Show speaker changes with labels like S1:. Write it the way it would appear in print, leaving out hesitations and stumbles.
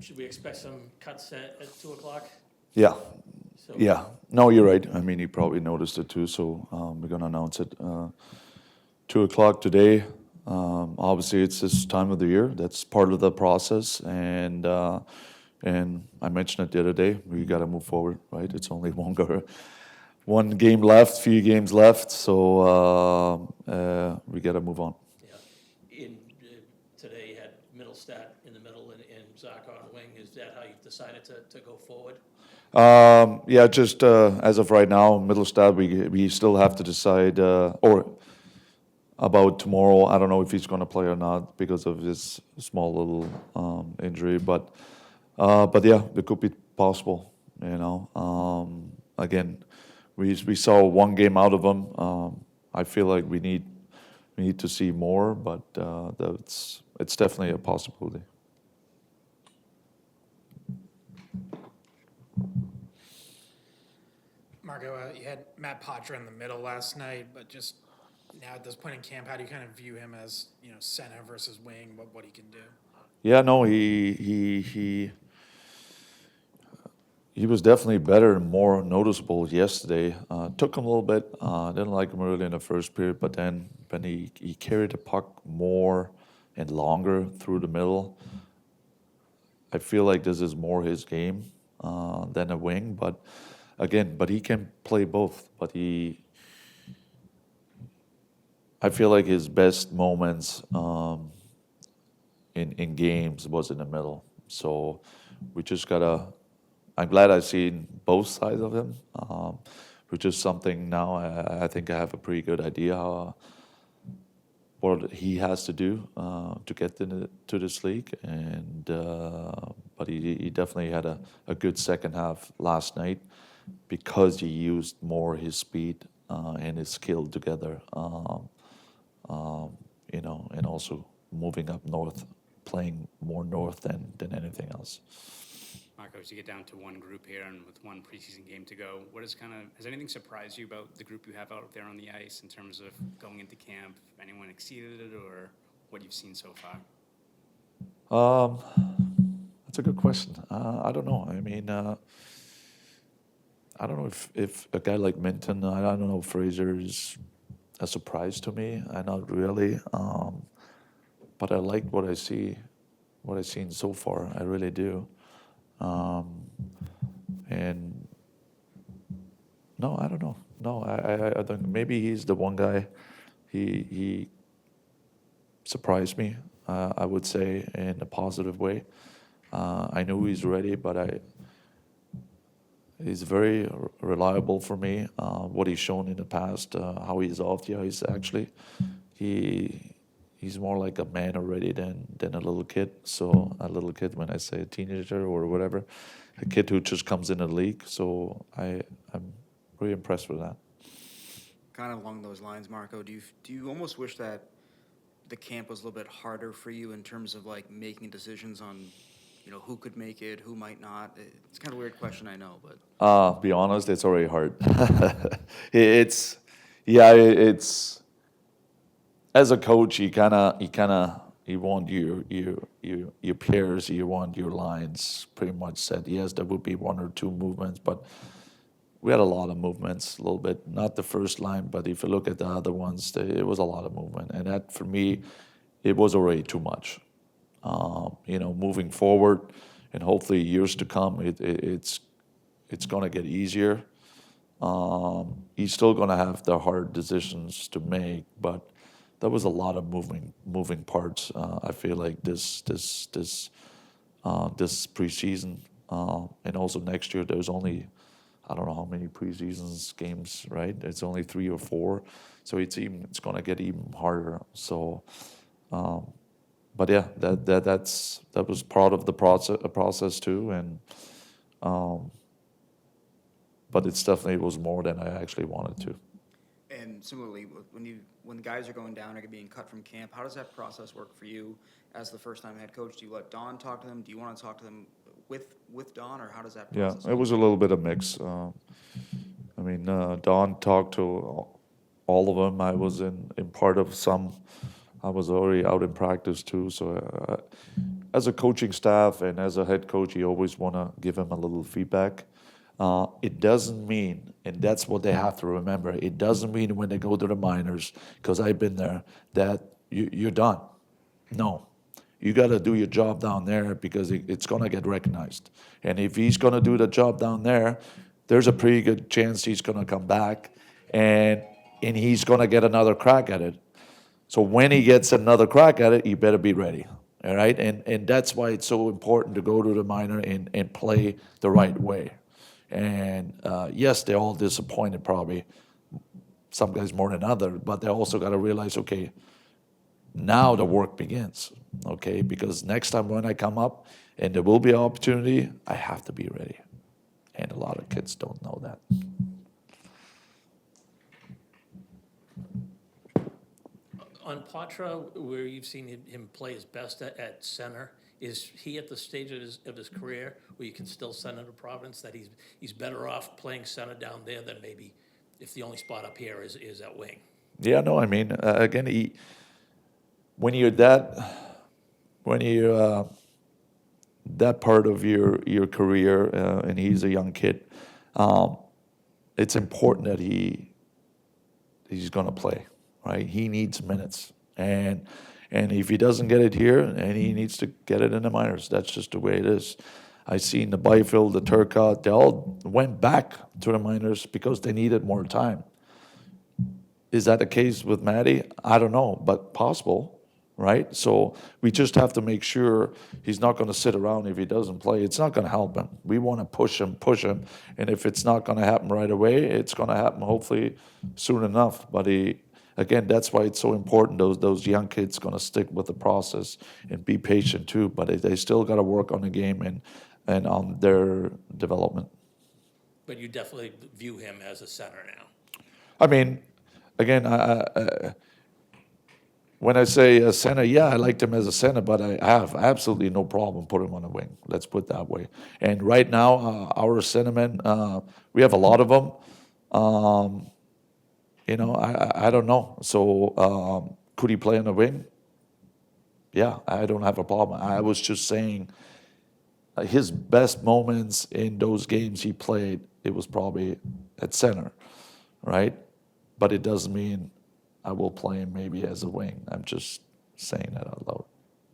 S1: Should we expect some cuts at 2 o'clock?
S2: Yeah,
S1: So,
S2: yeah. No, you're right. I mean, you probably noticed it too. So we're gonna announce it 2 o'clock today. Obviously, it's this time of the year. That's part of the process, and I mentioned it the other day. We got to move forward, right? It's only one game left, few games left, so we got to move on.
S1: yeah. Today you had Middlestat in the middle and Zach on wing. Is that how you decided to go forward?
S2: Yeah, just as of right now, Middlestat, we still have to decide, or about tomorrow. I don't know if he's going to play or not because of his small little injury, but yeah, it could be possible. Again, we saw one game out of him. I feel like we need to see more, but it's definitely a possibility.
S3: Marco, you had Matt Poitras in the middle last night, but just now at this point in camp, how do you kind of view him as center versus wing? What he can do?
S2: Yeah, no, he was definitely better and more noticeable yesterday. Took him a little bit. Didn't like him really in the first period, but then when he carried the puck more and longer through the middle, I feel like this is more his game than a wing. But again, he can play both. But I feel like his best moments in games was in the middle. So we just gotta. I'm glad I've seen both sides of him, which is something now I think I have a pretty good idea what he has to do to get to this league. And but he definitely had a good second half last night because he used more his speed and his skill together, and also moving up north, playing more north than anything else.
S4: Marco, as you get down to one group here and with one preseason game to go, has anything surprised you about the group you have out there on the ice in terms of going into camp? Anyone exceeded it, or what you've seen so far?
S2: That's a good question. I don't know. I mean, I don't know if a guy like Minton, I don't know if Fraser is a surprise to me. Not really. But I like what I see, what I've seen so far. I really do. And no, I don't know. No, I think maybe he's the one guy. He surprised me. I would say in a positive way. I know he's ready, but he's very reliable for me. What he's shown in the past, how he's off the ice. Actually, he's more like a man already than a little kid. So a little kid, when I say a teenager or whatever, a kid who just comes in the league. So I'm really impressed with that.
S5: Kind of along those lines, Marco, do you almost wish that the camp was a little bit harder for you in terms of like making decisions on, who could make it, who might not? It's kind of a weird question, I know, but
S2: Be honest, it's already hard. It's as a coach, you want your pairs, you want your lines pretty much set. Yes, there would be one or two movements, but we had a lot of movements, a little bit. Not the first line, but if you look at the other ones, it was a lot of movement, and that for me, it was already too much. Moving forward, and hopefully years to come, it's going to get easier. He's still going to have the hard decisions to make, but there was a lot of moving parts. I feel like this preseason, and also next year. There's only, I don't know how many preseasons games, right? It's only 3 or 4, so it's going to get even harder. So, but yeah, that was part of the process too, and but it's definitely was more than I actually wanted to.
S5: And similarly, when the guys are going down or being cut from camp, how does that process work for you as the first-time head coach? Do you let Don talk to them? Do you want to talk to them with Don, or how does that process
S2: Yeah, it was a little bit of mix. Don talked to all of them. I was in part of some. I was already out in practice too, so as a coaching staff and as a head coach, you always want to give him a little feedback. It doesn't mean, and that's what they have to remember, it doesn't mean when they go to the minors, because I've been there, that you're done. No. You got to do your job down there because it's going to get recognized. And if he's going to do the job down there, there's a pretty good chance he's going to come back and he's going to get another crack at it. So when he gets another crack at it, you better be ready. All right? And that's why it's so important to go to the minor and play the right way. And yes, they're all disappointed probably, some guys more than others, but they also got to realize, okay, now the work begins, okay? Because next time when I come up and there will be an opportunity, I have to be ready. And a lot of kids don't know that.
S1: On Poitras, where you've seen him play his best at center, is he at the stage of his career where you can still send him to Providence, that he's better off playing center down there than maybe if the only spot up here is at wing?
S2: Yeah, no, I mean, again, when you're that part of your career, and he's a young kid, it's important that he's going to play, right? He needs minutes, and if he doesn't get it here, and he needs to get it in the minors, that's just the way it is. I seen the Byfield, the Turcotte, they all went back to the minors because they needed more time. Is that the case with Matty? I don't know, but possible, right? So we just have to make sure he's not going to sit around if he doesn't play. It's not going to help him. We want to push him, and if it's not going to happen right away, it's going to happen hopefully soon enough. But again, that's why it's so important. Those young kids going to stick with the process and be patient too. But they still got to work on the game and on their development.
S1: But you definitely view him as a center now.
S2: I mean, again, when I say a center, yeah, I liked him as a center, but I have absolutely no problem putting him on the wing. Let's put it that way. And right now, our centermen, we have a lot of them. I don't know. So could he play on the wing? Yeah, I don't have a problem. I was just saying his best moments in those games he played, it was probably at center, right? But it doesn't mean I will play him maybe as a wing. I'm just saying that out loud.